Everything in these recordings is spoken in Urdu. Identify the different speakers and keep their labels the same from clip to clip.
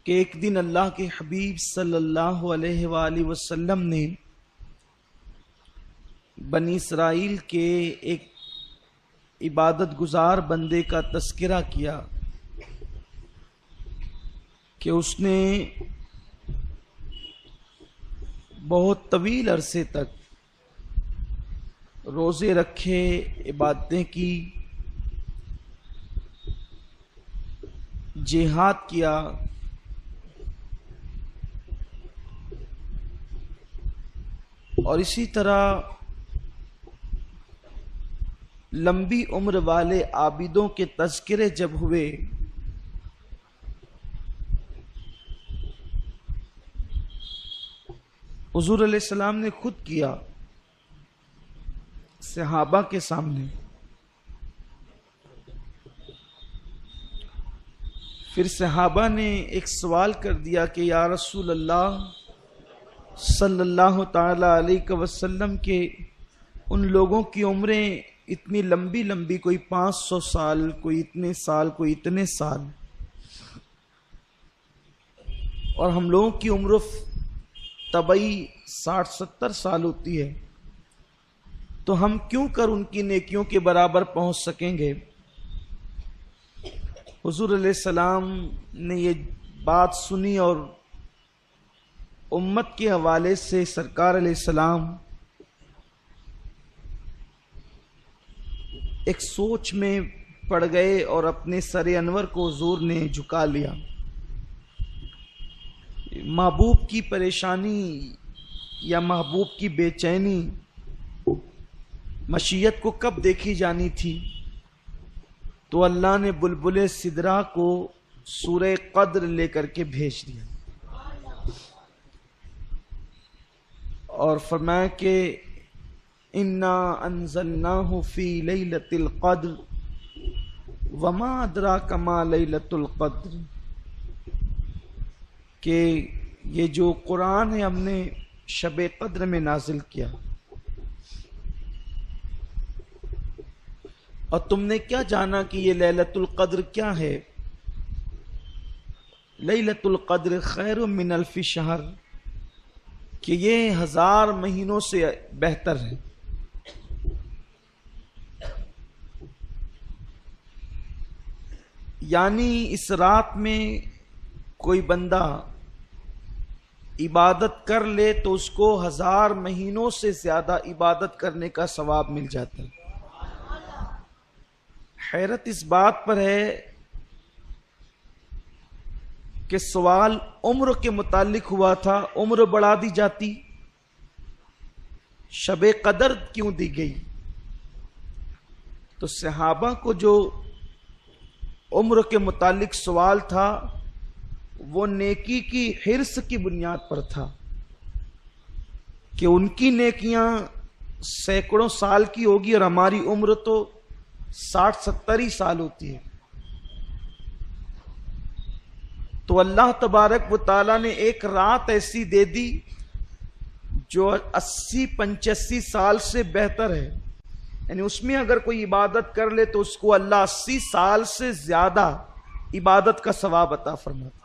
Speaker 1: کہ ایک دن اللہ کے حبیب صلی اللہ علیہ وآلہ وسلم نے بنی اسرائیل کے ایک عبادت گزار بندے کا تذکرہ کیا کہ اس نے بہت طویل عرصے تک روزے رکھے، عبادتیں کی، جہاد کیا، اور اسی طرح لمبی عمر والے عابدوں کے تذکرے جب ہوئے حضور علیہ السلام نے خود کیا صحابہ کے سامنے، پھر صحابہ نے ایک سوال کر دیا کہ یا رسول اللہ صلی اللہ تعالی علیہ وسلم کے ان لوگوں کی عمریں اتنی لمبی لمبی، کوئی 500 سال، کوئی اتنے سال، کوئی اتنے سال، اور ہم لوگوں کی عمر طبعی 60-70 سال ہوتی ہے، تو ہم کیوں کر ان کی نیکیوں کے برابر پہنچ سکیں گے؟ حضور علیہ السلام نے یہ بات سنی اور امت کے حوالے سے سرکار علیہ السلام ایک سوچ میں پڑ گئے اور اپنے سر انور کو حضور نے جھکا لیا۔ محبوب کی پریشانی یا محبوب کی بے چینی مشیت کو کب دیکھی جانی تھی؟ تو اللہ نے بلبل سدرا کو سورہ قدر لے کر کے بھیج دیا اور فرمایا کہ انا انزلناہ فی لیلۃ القدر وما ادراک ما لیلۃ القدر، کہ یہ جو قرآن ہے ہم نے شب قدر میں نازل کیا، اور تم نے کیا جانا کہ یہ لیلۃ القدر کیا ہے؟ لیلۃ القدر خیر من الف شہر، کہ یہ 1000 مہینوں سے بہتر ہے۔ یعنی اس رات میں کوئی بندہ عبادت کر لے تو اس کو 1000 مہینوں سے زیادہ عبادت کرنے کا ثواب مل جاتا ہے۔ حیرت اس بات پر ہے کہ سوال عمر کے متعلق ہوا تھا، عمر بڑھا دی جاتی، شب قدر کیوں دی گئی؟ تو صحابہ کو جو عمر کے متعلق سوال تھا وہ نیکی کی حرص کی بنیاد پر تھا کہ ان کی نیکیاں سینکڑوں سال کی ہوگی اور ہماری عمر تو 60-70 ہی سال ہوتی ہے۔ تو اللہ تبارک و تعالیٰ نے ایک رات ایسی دے دی جو 80-85 سال سے بہتر ہے، یعنی اس میں اگر کوئی عبادت کر لے تو اس کو اللہ 80 سال سے زیادہ عبادت کا ثواب عطا فرماتا۔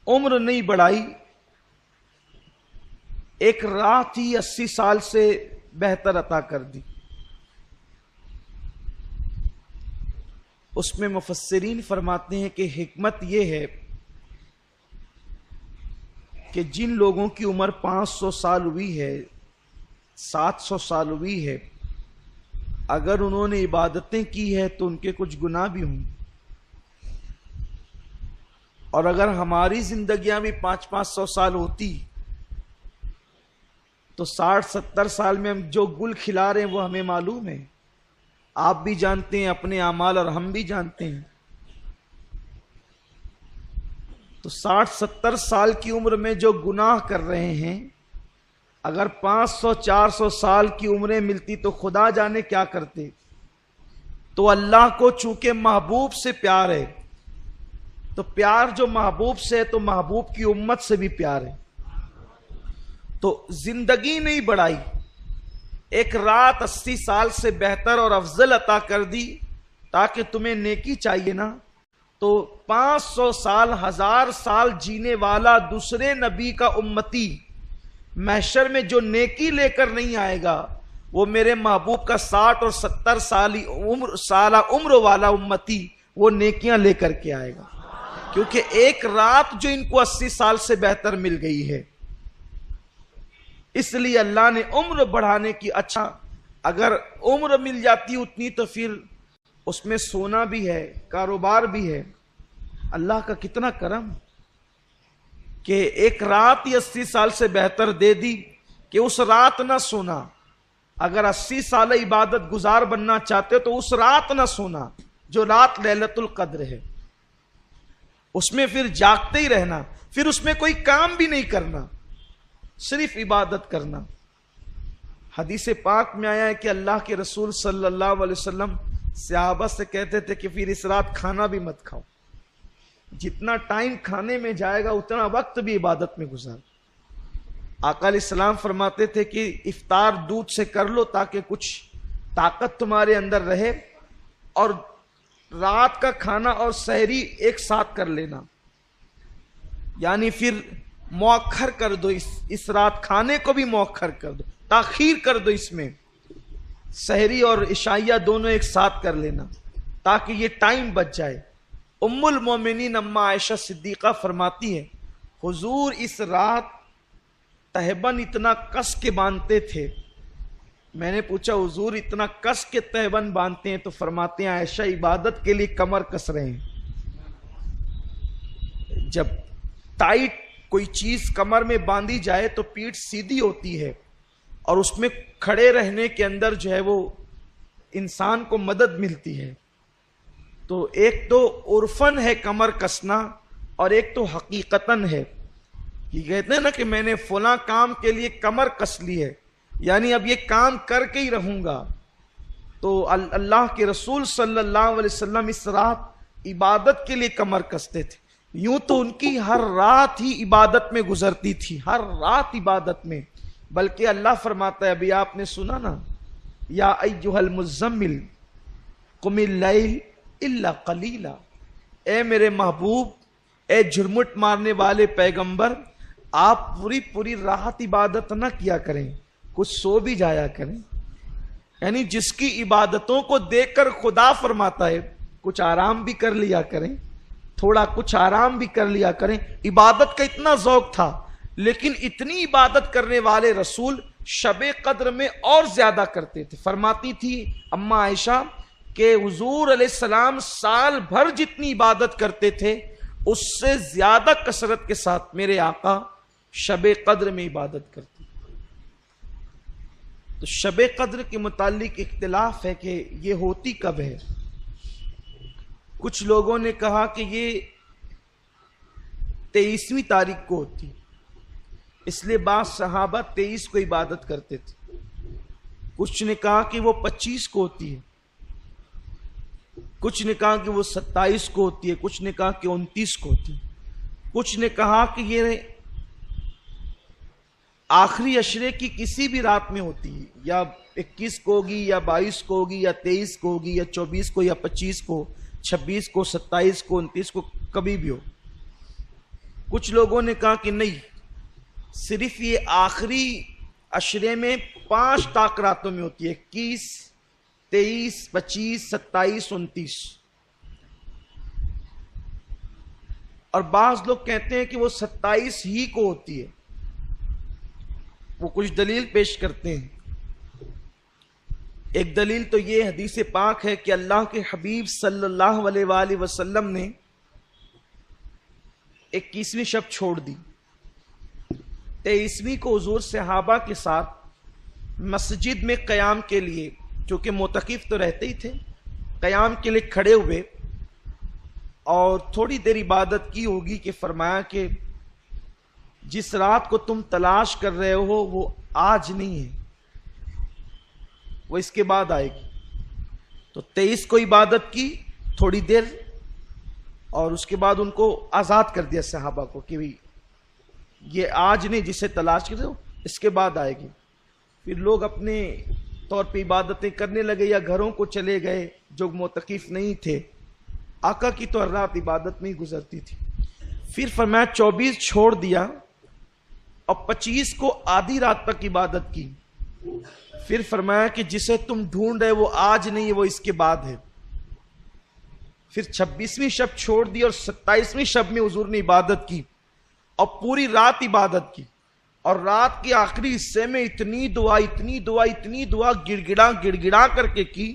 Speaker 1: عمر نہیں بڑھائی، ایک رات ہی 80 سال سے بہتر عطا کر دی۔ اس میں مفسرین فرماتے ہیں کہ حکمت یہ ہے کہ جن لوگوں کی عمر 500 سال ہوئی ہے، 700 سال ہوئی ہے، اگر انہوں نے عبادتیں کی ہے تو ان کے کچھ گناہ بھی ہوں، اور اگر ہماری زندگیاں بھی 500 سال ہوتی تو 60-70 سال میں ہم جو گل کھلا رہے ہیں وہ ہمیں معلوم ہے، آپ بھی جانتے ہیں اپنے اعمال اور ہم بھی جانتے ہیں۔ تو 60-70 سال کی عمر میں جو گناہ کر رہے ہیں، اگر 500-400 سال کی عمریں ملتی تو خدا جانے کیا کرتے۔ تو اللہ کو چونکہ محبوب سے پیار ہے، تو پیار جو محبوب سے ہے تو محبوب کی امت سے بھی پیار ہے، تو زندگی نہیں بڑھائی، ایک رات 80 سال سے بہتر اور افضل عطا کر دی، تاکہ تمہیں نیکی چاہیے نا، تو 500 سال 1000 سال جینے والا دوسرے نبی کا امتی محشر میں جو نیکی لے کر نہیں آئے گا، وہ میرے محبوب کا 60 اور 70 سالہ عمر والا امتی وہ نیکیاں لے کر کے آئے گا، کیونکہ ایک رات جو ان کو 80 سال سے بہتر مل گئی ہے۔ اس لیے اللہ نے عمر بڑھانے کی، اچھا اگر عمر مل جاتی اتنی تو پھر اس میں سونا بھی ہے، کاروبار بھی ہے۔ اللہ کا کتنا کرم کہ ایک رات ہی 80 سال سے بہتر دے دی کہ اس رات نہ سونا۔ اگر 80 سال عبادت گزار بننا چاہتے تو اس رات نہ سونا جو رات لیلۃ القدر ہے، اس میں پھر جاگتے ہی رہنا، پھر اس میں کوئی کام بھی نہیں کرنا، صرف عبادت کرنا۔ حدیث پاک میں آیا ہے کہ اللہ کے رسول صلی اللہ علیہ وسلم صحابہ سے کہتے تھے کہ پھر اس رات کھانا بھی مت کھاؤ، جتنا ٹائم کھانے میں جائے گا اتنا وقت بھی عبادت میں گزار۔ آقا علیہ السلام فرماتے تھے کہ افطار دودھ سے کر لو تاکہ کچھ طاقت تمہارے اندر رہے، اور رات کا کھانا اور سحری ایک ساتھ کر لینا، یعنی پھر مؤخر کر دو، اس رات کھانے کو بھی مؤخر کر دو، تاخیر کر دو، اس میں سحری اور عشائیہ دونوں ایک ساتھ کر لینا تاکہ یہ ٹائم بچ جائے۔ ام المومنین اما عائشہ صدیقہ فرماتی ہے حضور اس رات تہبند اتنا کس کے باندھتے تھے۔ میں نے پوچھا حضور اتنا کس کے تہبند باندھتے ہیں؟ تو فرماتے ہیں عائشہ عبادت کے لیے کمر کس رہے ہیں۔ جب ٹائٹ کوئی چیز کمر میں باندھی جائے تو پیٹھ سیدھی ہوتی ہے، اور اس میں کھڑے رہنے کے اندر جو ہے وہ انسان کو مدد ملتی ہے۔ تو ایک تو عرفن ہے کمر کسنا، اور ایک تو حقیقتاً ہے کہ کہتے ہیں نا کہ میں نے فلاں کام کے لیے کمر کس لی ہے، یعنی اب یہ کام کر کے ہی رہوں گا۔ تو اللہ کے رسول صلی اللہ علیہ وسلم اس رات عبادت کے لیے کمر کستے تھے۔ یوں تو ان کی ہر رات ہی عبادت میں گزرتی تھی، ہر رات عبادت میں، بلکہ اللہ فرماتا ہے، ابھی آپ نے سنا نا، یا ایھا المزمل قم اللیل الا قلیلا، اے میرے محبوب، اے جھرمٹ مارنے والے پیغمبر، آپ پوری رات عبادت نہ کیا کریں، کچھ سو بھی جایا کریں۔ یعنی جس کی عبادتوں کو دیکھ کر خدا فرماتا ہے کچھ آرام بھی کر لیا کریں، تھوڑا کچھ آرام بھی کر لیا کریں۔ عبادت کا اتنا ذوق تھا، لیکن اتنی عبادت کرنے والے رسول شب قدر میں اور زیادہ کرتے تھے۔ فرماتی تھی اما عائشہ کہ حضور علیہ السلام سال بھر جتنی عبادت کرتے تھے اس سے زیادہ کثرت کے ساتھ میرے آقا شب قدر میں عبادت کرتے۔ تو شب قدر کے متعلق اختلاف ہے کہ یہ ہوتی کب ہے۔ کچھ لوگوں نے کہا کہ یہ 23ویں تاریخ کو ہوتی، اس لیے بعض صحابہ 23 کو عبادت کرتے تھے۔ کچھ نے کہا کہ وہ 25 کو ہوتی ہے، کچھ نے کہا کہ وہ 27 کو ہوتی ہے، کچھ نے کہا کہ 29 کو ہوتی ہے، کچھ نے کہا کہ یہ آخری عشرے کی کسی بھی رات میں ہوتی ہے، یا 21 کو ہوگی، یا 22 کو ہوگی، یا 23 کو ہوگی، یا 24 کو، یا 25 کو، 26 کو، 27 کو، 29 کو، کبھی بھی ہو۔ کچھ لوگوں نے کہا کہ نہیں، صرف یہ آخری عشرے میں 5 طاق راتوں میں ہوتی ہے، 21، 23، 25، 27، 29۔ اور بعض لوگ کہتے ہیں کہ وہ 27 ہی کو ہوتی ہے، وہ کچھ دلیل پیش کرتے ہیں۔ ایک دلیل تو یہ حدیث پاک ہے کہ اللہ کے حبیب صلی اللہ علیہ وآلہ وسلم نے 21ویں شب چھوڑ دی، 23ویں کو حضور صحابہ کے ساتھ مسجد میں قیام کے لیے، چونکہ معتکف تو رہتے ہی تھے، قیام کے لیے کھڑے ہوئے اور تھوڑی دیر عبادت کی ہوگی کہ فرمایا کہ جس رات کو تم تلاش کر رہے ہو وہ آج نہیں ہے، وہ اس کے بعد آئے گی۔ تو 23 کو عبادت کی تھوڑی دیر، اور اس کے بعد ان کو آزاد کر دیا صحابہ کو کہ یہ آج نہیں، جسے تلاش کر رہے ہو اس کے بعد آئے گی۔ پھر لوگ اپنے طور پہ عبادتیں کرنے لگے یا گھروں کو چلے گئے جو معتکف نہیں تھے۔ آقا کی تو ہر رات عبادت میں ہی گزرتی تھی. پھر فرمایا 24 چھوڑ دیا اور 25 کو آدھی رات تک عبادت کی. پھر فرمایا کہ جسے تم ڈھونڈ رہے وہ آج نہیں ہے، وہ اس کے بعد ہے. پھر 26ویں شب چھوڑ دی اور 27ویں شب میں حضور نے عبادت کی اور پوری رات عبادت کی. اور رات کے آخری حصے میں اتنی دعا گڑ گڑا کر کے کی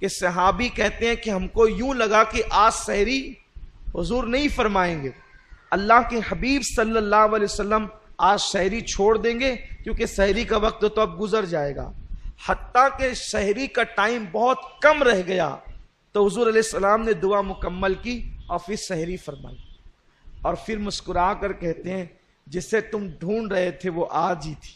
Speaker 1: کہ صحابی کہتے ہیں کہ ہم کو یوں لگا کہ آج سحری حضور نہیں فرمائیں گے. اللہ کے حبیب صلی اللہ علیہ وسلم آج سحری چھوڑ دیں گے کیونکہ سحری کا وقت تو اب گزر جائے گا. حتیٰ کہ سحری کا ٹائم بہت کم رہ گیا تو حضور علیہ السلام نے دعا مکمل کی اور پھر سحری فرمائی. اور پھر مسکرا کر کہتے ہیں جسے تم ڈھونڈ رہے تھے وہ آج ہی تھی.